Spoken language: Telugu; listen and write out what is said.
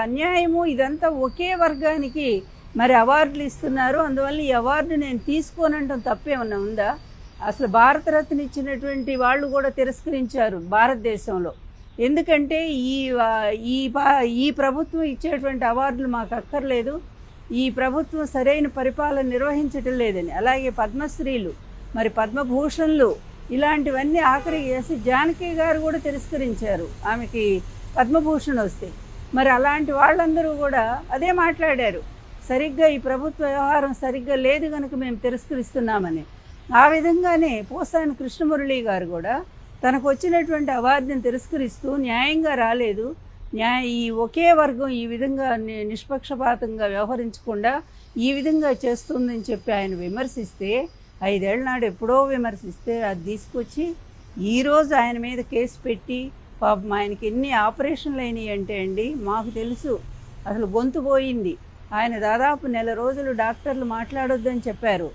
అన్యాయము, ఇదంతా ఒకే వర్గానికి మరి అవార్డులు ఇస్తున్నారు. అందువల్ల ఈ అవార్డు నేను తీసుకోనంటాం తప్పేమన్నా ఉందా? అసలు భారతరత్న ఇచ్చినటువంటి వాళ్ళు కూడా తిరస్కరించారు భారతదేశంలో. ఎందుకంటే ఈ ప్రభుత్వం ఇచ్చేటువంటి అవార్డులు మాకు అక్కర్లేదు, ఈ ప్రభుత్వం సరైన పరిపాలన నిర్వహించటం లేదని. అలాగే పద్మశ్రీలు, మరి పద్మభూషణ్లు, ఇలాంటివన్నీ ఆఖరికి ఎస్ జానకి గారు కూడా తిరస్కరించారు ఆమెకి పద్మభూషణ్ వస్తే. మరి అలాంటి వాళ్ళందరూ కూడా అదే మాట్లాడారు, సరిగ్గా ఈ ప్రభుత్వ వ్యవహారం సరిగ్గా లేదు కనుక మేము తిరస్కరిస్తున్నామని. ఆ విధంగానే పోసాని కృష్ణమురళి గారు కూడా తనకు వచ్చినటువంటి అవార్డుని తిరస్కరిస్తూ న్యాయంగా రాలేదు, ఈ ఒకే వర్గం ఈ విధంగా నిష్పక్షపాతంగా వ్యవహరించకుండా ఈ విధంగా చేస్తుందని చెప్పి ఆయన విమర్శిస్తే, 5 ఏళ్ల నాడు ఎప్పుడో విమర్శిస్తే అది తీసుకొచ్చి ఈరోజు ఆయన మీద కేసు పెట్టి పాపం ఆయనకి ఎన్ని ఆపరేషన్లు అయినాయి అంటే అండి మాకు తెలుసు. అసలు గొంతు పోయింది. ఆయన దాదాపు నెల రోజులు డాక్టర్లు మాట్లాడొద్దని చెప్పారు.